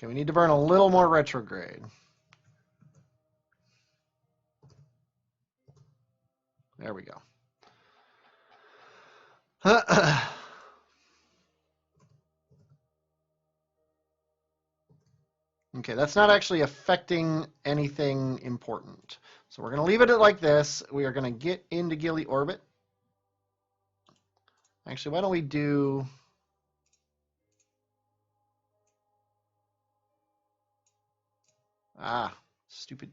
Okay, we need to burn a little more retrograde. There we go. Okay, that's not actually affecting anything important. So we're going to leave it like this. We are going to get into Gilly orbit. Actually, why don't we do... Ah, stupid.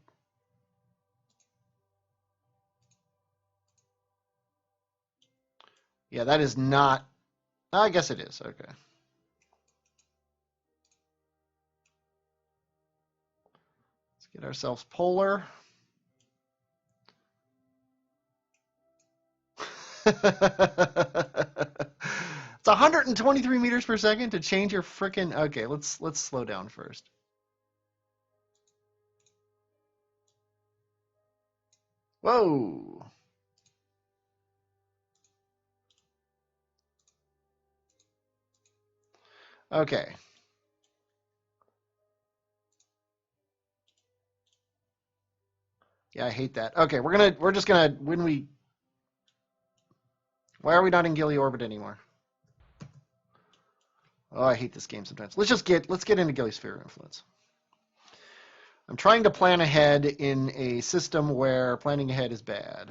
Yeah, that is not... I guess it is. Okay. Get ourselves polar. It's 123 meters per second to change your frickin'. Okay, let's slow down first. Whoa. Okay. Yeah, I hate that. Okay, we're just gonna when we. Why are we not in Gilly orbit anymore? Oh, I hate this game sometimes. Let's get into Gilly sphere of influence. I'm trying to plan ahead in a system where planning ahead is bad.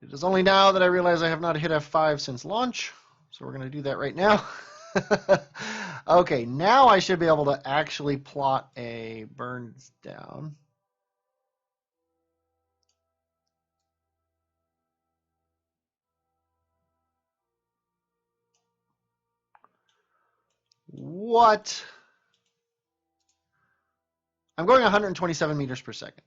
It is only now that I realize I have not hit F5 since launch, so we're going to do that right now. Okay, now I should be able to actually plot a burns down. What? I'm going 127 meters per second.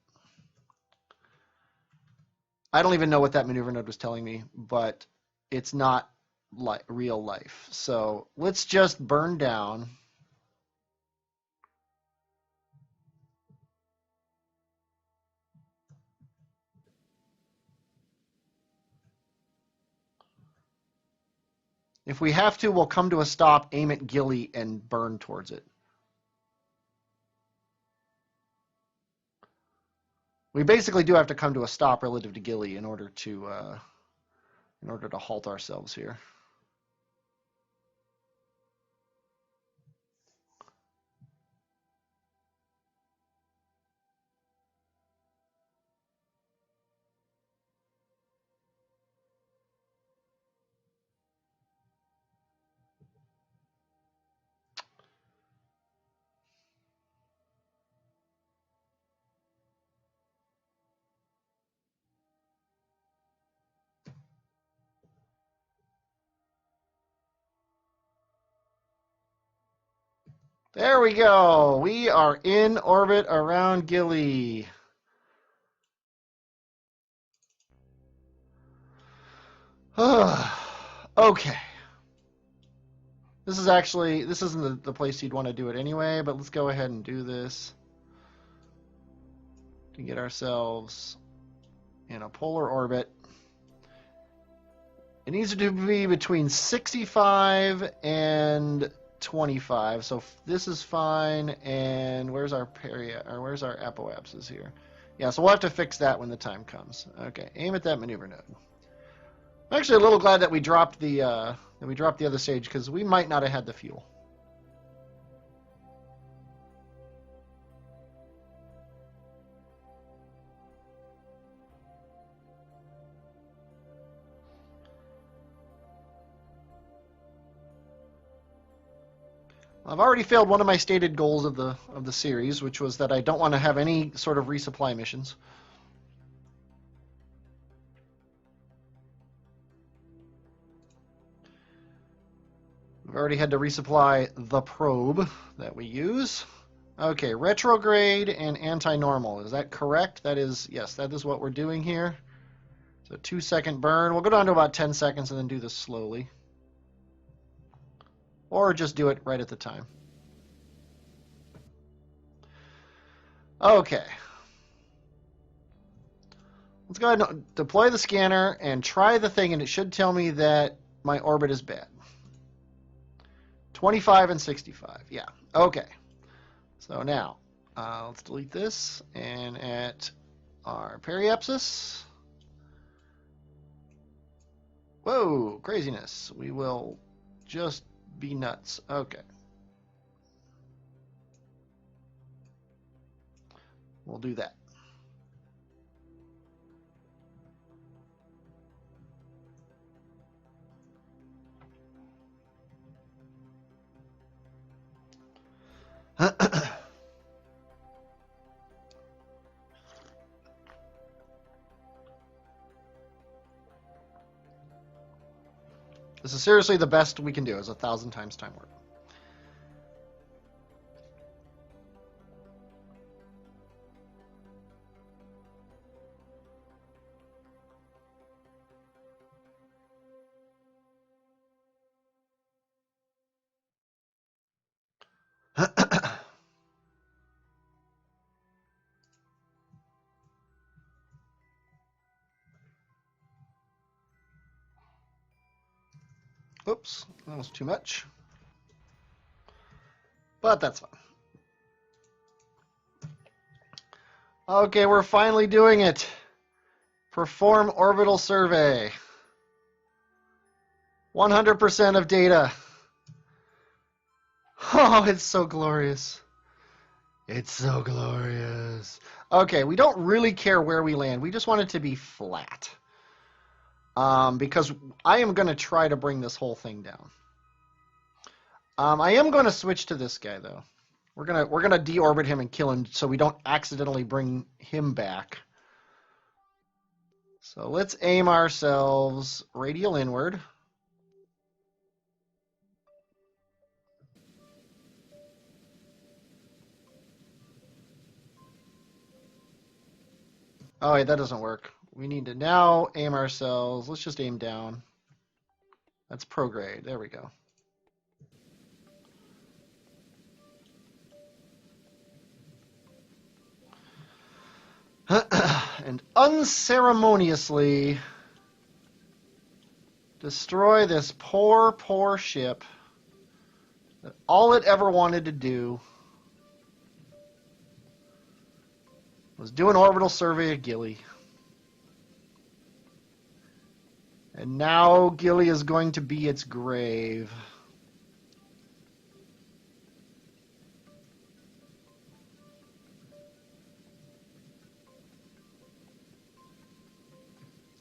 I don't even know what that maneuver node was telling me, but it's not real life. So let's just burn down. If we have to, we'll come to a stop, aim at Gilly, and burn towards it. We basically do have to come to a stop relative to Gilly in order to halt ourselves here. There we go. We are in orbit around Gilly. Okay. This isn't the place you'd want to do it anyway, but let's go ahead and do this to get ourselves in a polar orbit. It needs to be between 65 and 25. So this is fine. And where's our where's our apoapsis here? Yeah, so we'll have to fix that when the time comes. Okay, aim at that maneuver node. I'm actually a little glad that we dropped the other stage, because we might not have had the fuel. I've already failed one of my stated goals of the series, which was that I don't want to have any sort of resupply missions. We've already had to resupply the probe that we use. Okay, retrograde and anti-normal. Is that correct? That is, yes, that is what we're doing here. So 2-second burn. We'll go down to about 10 seconds and then do this slowly. Or just do it right at the time. Okay. Let's go ahead and deploy the scanner and try the thing, and it should tell me that my orbit is bad. 25 and 65. Yeah. Okay. So now, let's delete this, and at our periapsis. Whoa, craziness. We will just be nuts. Okay. We'll do that. This is seriously the best we can do. It's 1,000 times time warp. Oops, that was too much. But that's fine. Okay, we're finally doing it. Perform orbital survey. 100% of data. Oh, it's so glorious. It's so glorious. Okay, we don't really care where we land. We just want it to be flat. Because I am going to try to bring this whole thing down. I am going to switch to this guy, though. We're gonna deorbit him and kill him so we don't accidentally bring him back. So let's aim ourselves radial inward. Oh wait, that doesn't work. We need to now aim ourselves. Let's just aim down. That's prograde. There we go. And unceremoniously destroy this poor, poor ship that all it ever wanted to do was do an orbital survey of Gilly. And now Gilly is going to be its grave.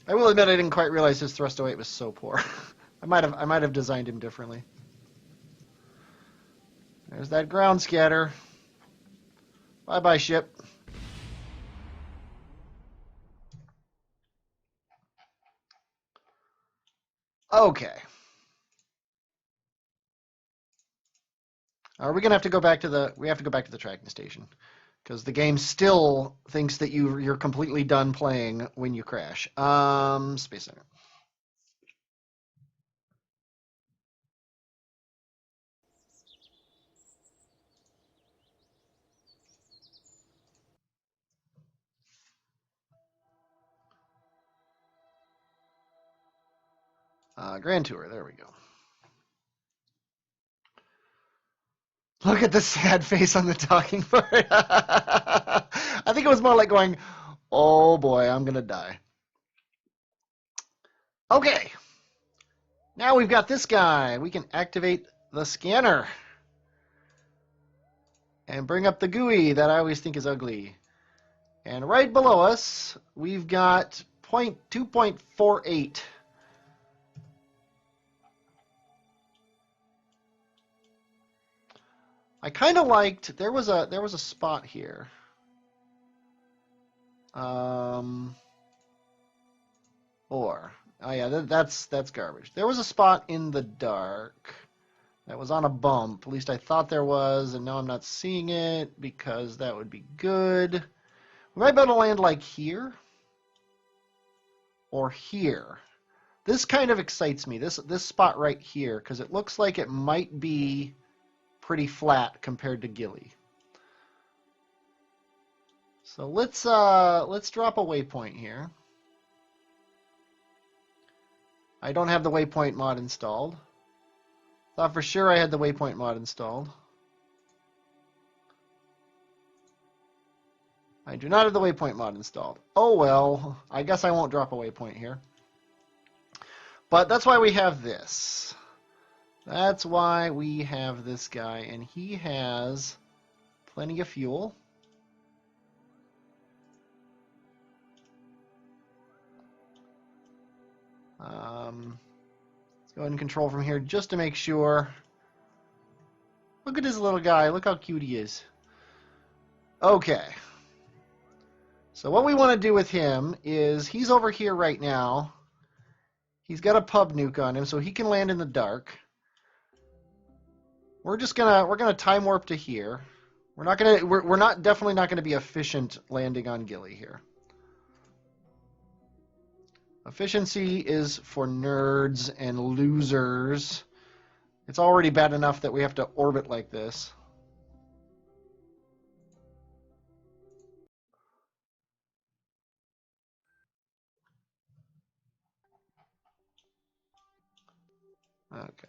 I will admit I didn't quite realize his thrust to weight was so poor. I might have designed him differently. There's that ground scatter. Bye-bye, ship. Okay. Are we gonna have to go back to the? We have to go back to the tracking station because the game still thinks that you're completely done playing when you crash. Space Center. Grand Tour. There we go. Look at the sad face on the talking part. I think it was more like going, oh boy, I'm going to die. Okay. Now we've got this guy. We can activate the scanner. And bring up the GUI that I always think is ugly. And right below us, we've got 2.48. I kind of liked there was a spot here. Oh yeah, that's garbage. There was a spot in the dark that was on a bump. At least I thought there was, and now I'm not seeing it because that would be good. We might be able to land like here or here. This kind of excites me. This spot right here because it looks like it might be pretty flat compared to Gilly. So let's drop a waypoint here. I don't have the waypoint mod installed. Thought for sure I had the waypoint mod installed. I do not have the waypoint mod installed. Oh well, I guess I won't drop a waypoint here. But that's why we have this. That's why we have this guy, and he has plenty of fuel. Let's go ahead and control from here just to make sure. Look at this little guy. Look how cute he is. Okay. So what we want to do with him is he's over here right now. He's got a pub nuke on him, so he can land in the dark. We're gonna time warp to here. We're definitely not gonna be efficient landing on Gilly here. Efficiency is for nerds and losers. It's already bad enough that we have to orbit like this. Okay.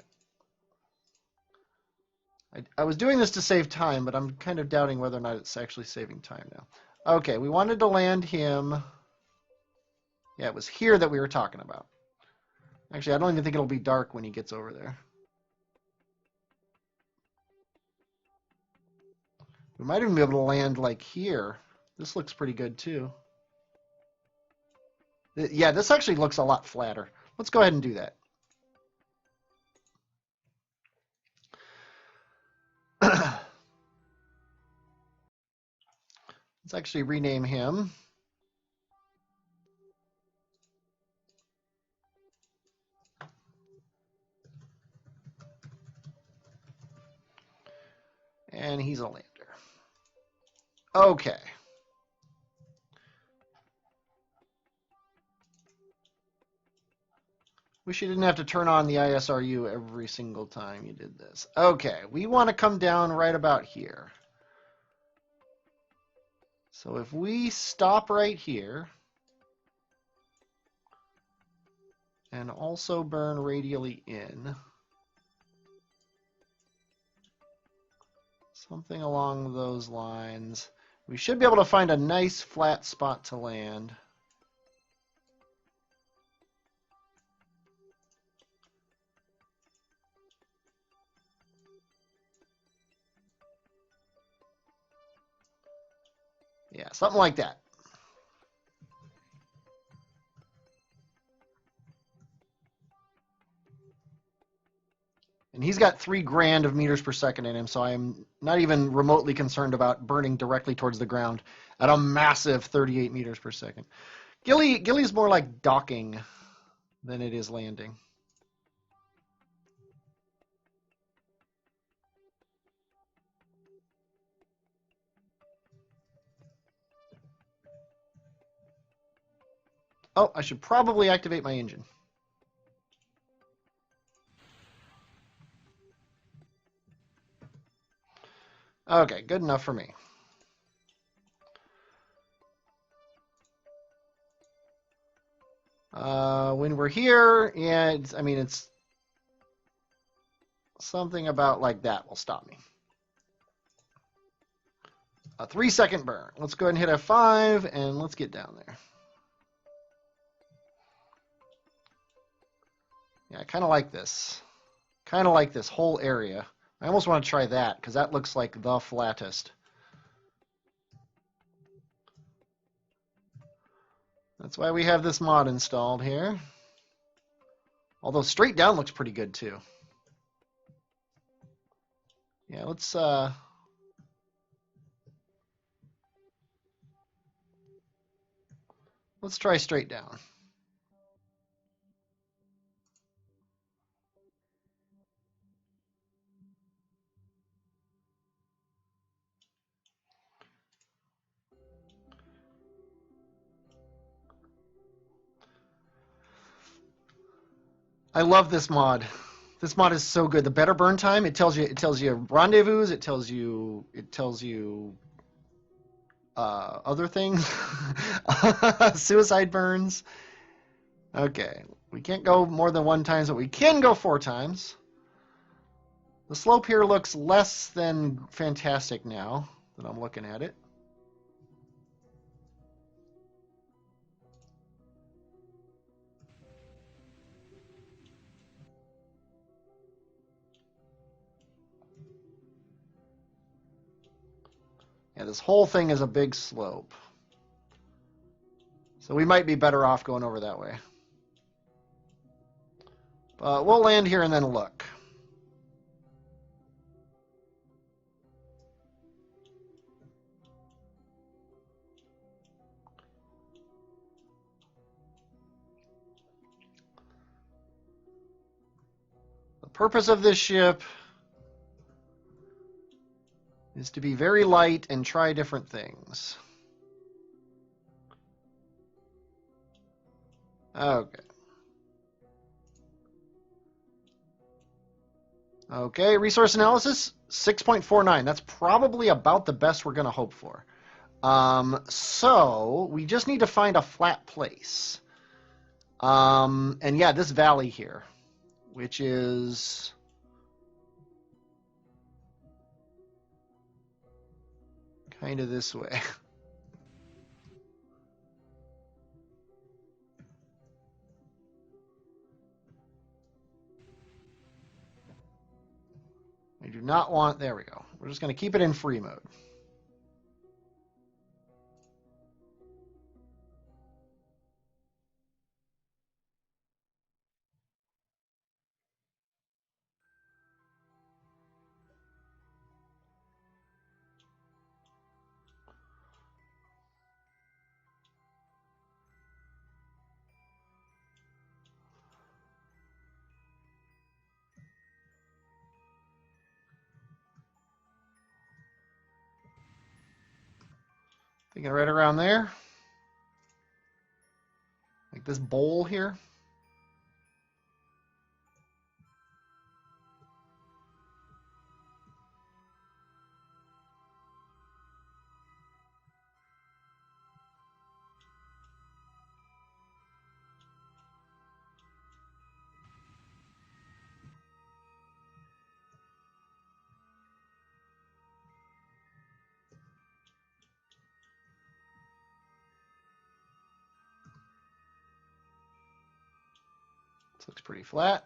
I was doing this to save time, but I'm kind of doubting whether or not it's actually saving time now. Okay, we wanted to land him. Yeah, it was here that we were talking about. Actually, I don't even think it'll be dark when he gets over there. We might even be able to land like here. This looks pretty good too. Yeah, this actually looks a lot flatter. Let's go ahead and do that. Let's actually rename him. And he's a lander. Okay. Wish you didn't have to turn on the ISRU every single time you did this. Okay, we want to come down right about here. So if we stop right here and also burn radially in, something along those lines, we should be able to find a nice flat spot to land. Yeah, something like that. And he's got 3 grand of meters per second in him, so I'm not even remotely concerned about burning directly towards the ground at a massive 38 meters per second. Gilly's more like docking than it is landing. Oh, I should probably activate my engine. Okay, good enough for me. When we're here, yeah, it's something about like that will stop me. A 3-second burn. Let's go ahead and hit F5 and let's get down there. Yeah, I kind of like this. Kind of like this whole area. I almost want to try that because that looks like the flattest. That's why we have this mod installed here. Although straight down looks pretty good too. Yeah, let's try straight down. I love this mod. This mod is so good. The better burn time, it tells you rendezvous, it tells you other things. Suicide burns. Okay, we can't go more than 1 time, but we can go 4 times. The slope here looks less than fantastic now that I'm looking at it. Yeah, this whole thing is a big slope. So we might be better off going over that way. But we'll land here and then look. The purpose of this ship is to be very light and try different things. Okay. Okay, resource analysis, 6.49. That's probably about the best we're going to hope for. So we just need to find a flat place. And yeah, this valley here, which is kind of this way. We do not want, there we go. We're just going to keep it in free mode. Thinking right around there. Like this bowl here. This looks pretty flat.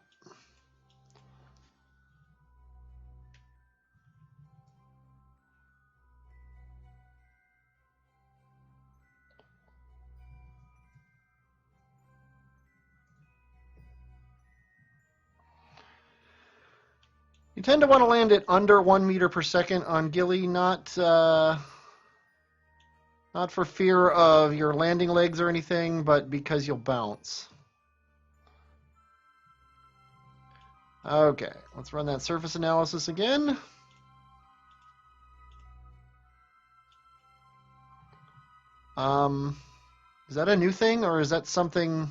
You tend to want to land it under 1 meter per second on Gilly, not for fear of your landing legs or anything, but because you'll bounce. Okay, let's run that surface analysis again. Is that a new thing, or is that something...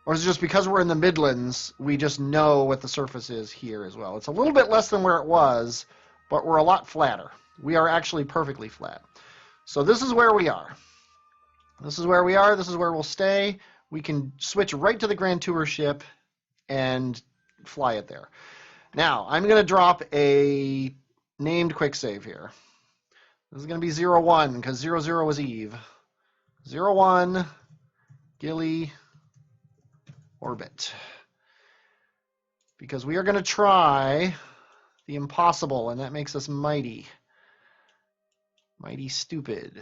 Or is it just because we're in the Midlands, we just know what the surface is here as well? It's a little bit less than where it was, but we're a lot flatter. We are actually perfectly flat. So this is where we are. This is where we are. This is where we'll stay. We can switch right to the Grand Tour ship and fly it there. Now, I'm going to drop a named quick save here. This is going to be 01 because 00 was Eve. 01, Gilly, orbit. Because we are going to try the impossible, and that makes us mighty. Mighty stupid.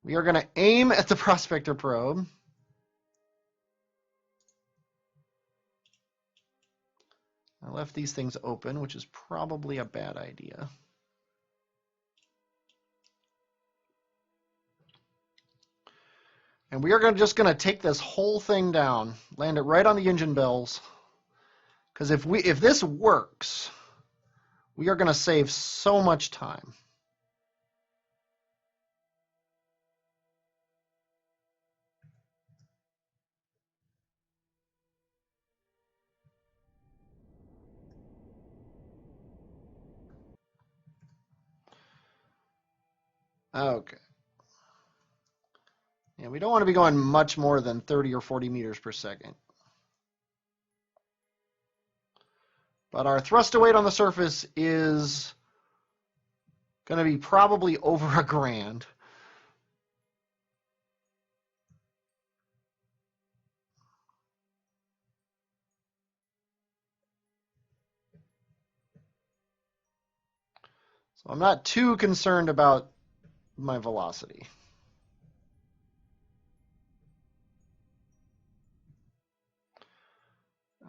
We are going to aim at the prospector probe. I left these things open, which is probably a bad idea. And we are just going to take this whole thing down, land it right on the engine bells. Because if this works, we are going to save so much time. Okay. Yeah, we don't want to be going much more than 30 or 40 meters per second. But our thrust to weight on the surface is going to be probably over $1,000. So I'm not too concerned about my velocity.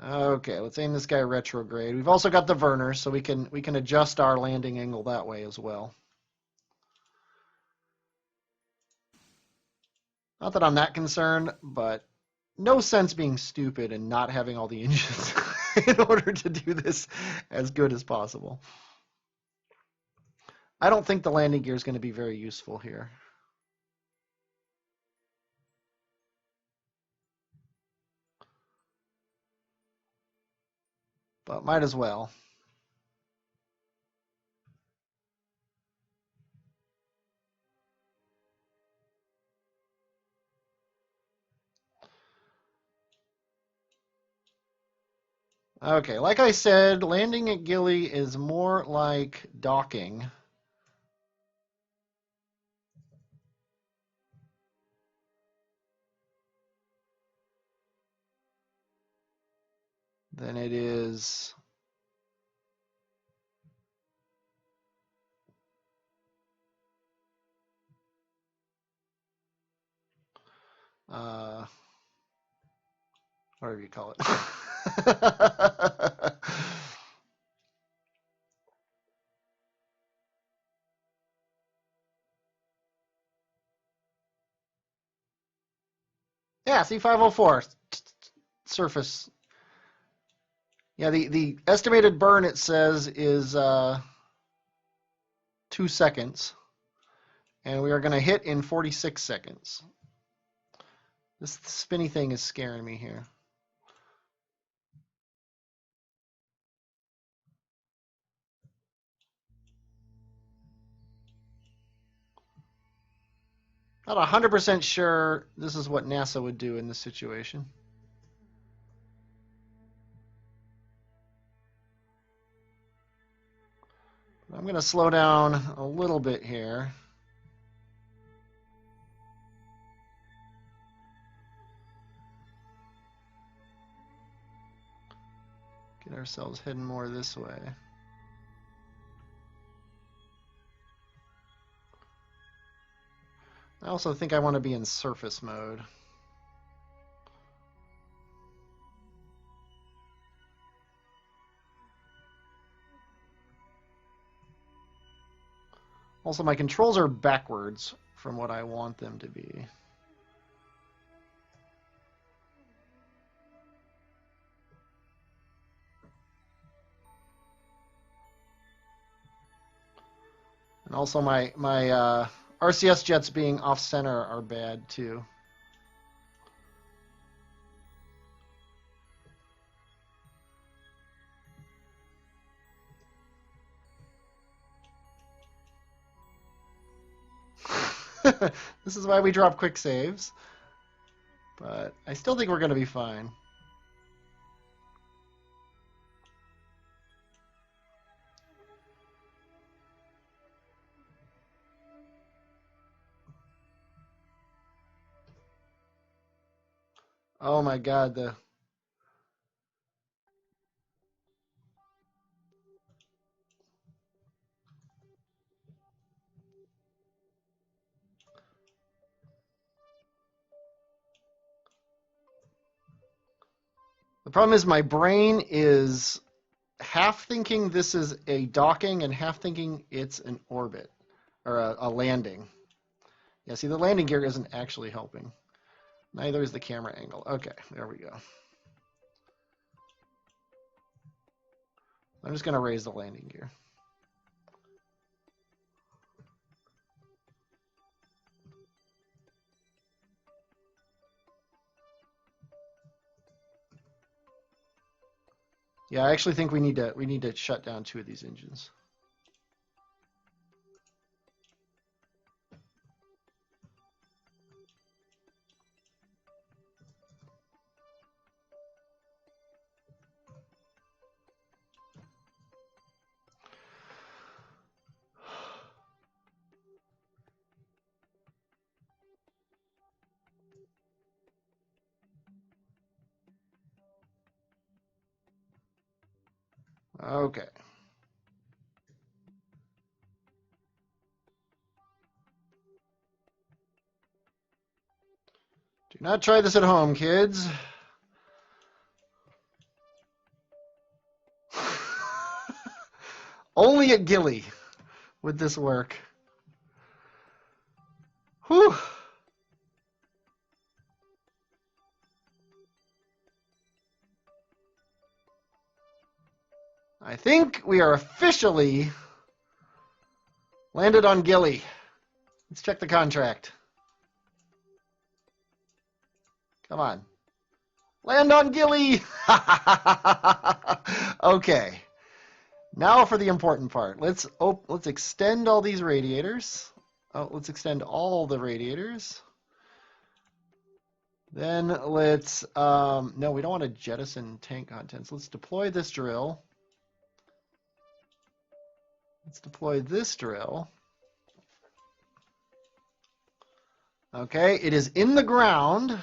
Okay, let's aim this guy retrograde. We've also got the Werner, so we can adjust our landing angle that way as well. Not that I'm that concerned, but no sense being stupid and not having all the engines in order to do this as good as possible. I don't think the landing gear is going to be very useful here. But might as well. Okay, like I said, landing at Gilly is more like docking. Than it is whatever you call it. Yeah, C504 surface. Yeah, the estimated burn, it says, is 2 seconds. And we are going to hit in 46 seconds. This spinny thing is scaring me here. Not 100% sure this is what NASA would do in this situation. I'm going to slow down a little bit here. Get ourselves heading more this way. I also think I want to be in surface mode. Also, my controls are backwards from what I want them to be. And also my RCS jets being off-center are bad too. This is why we drop quick saves. But I still think we're going to be fine. Oh my God, the problem is my brain is half thinking this is a docking and half thinking it's an orbit or a landing. Yeah, see, the landing gear isn't actually helping. Neither is the camera angle. Okay, there we go. I'm just going to raise the landing gear. Yeah, I actually think we need to shut down 2 of these engines. Okay. Do not try this at home, kids. Only at Gilly would this work. Whew. I think we are officially landed on Gilly. Let's check the contract. Come on. Land on Gilly! Okay. Now for the important part. Let's extend all these radiators. Oh, let's extend all the radiators. Then let's, no, we don't want to jettison tank contents. Let's deploy this drill. Let's deploy this drill. Okay, it is in the ground.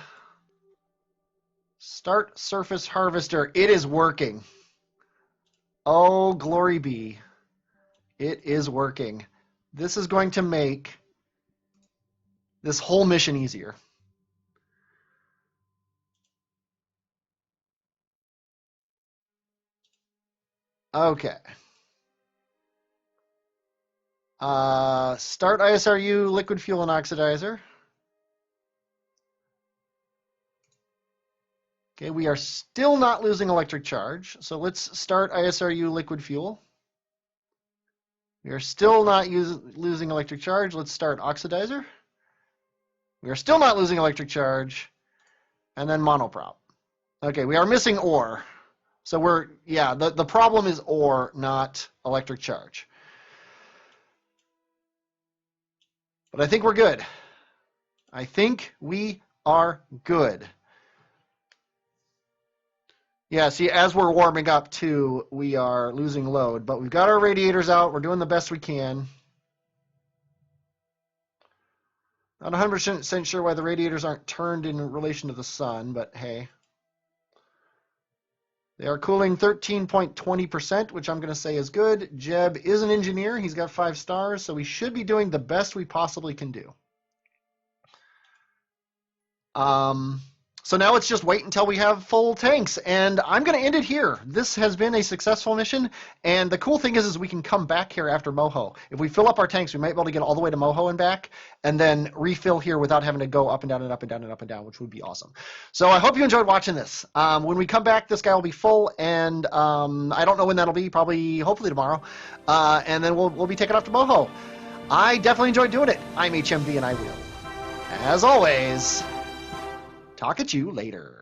Start surface harvester. It is working. Oh, glory be. It is working. This is going to make this whole mission easier. Okay. Start ISRU liquid fuel and oxidizer. Okay, we are still not losing electric charge, so let's start ISRU liquid fuel. We are still not losing electric charge. Let's start oxidizer. We are still not losing electric charge. And then monoprop. Okay, we are missing ore. So the problem is ore, not electric charge. But I think we're good. I think we are good. Yeah, see, as we're warming up too, we are losing load, but we've got our radiators out. We're doing the best we can. Not 100% sure why the radiators aren't turned in relation to the sun, but hey. They are cooling 13.20%, which I'm going to say is good. Jeb is an engineer. He's got 5 stars, so we should be doing the best we possibly can do. So now it's just wait until we have full tanks, and I'm going to end it here. This has been a successful mission, and the cool thing is we can come back here after Moho. If we fill up our tanks, we might be able to get all the way to Moho and back, and then refill here without having to go up and down and up and down and up and down, which would be awesome. So I hope you enjoyed watching this. When we come back, this guy will be full, and I don't know when that'll be, probably, hopefully tomorrow, and then we'll be taking off to Moho. I definitely enjoyed doing it. I'm HMV, and I will, as always, talk at you later.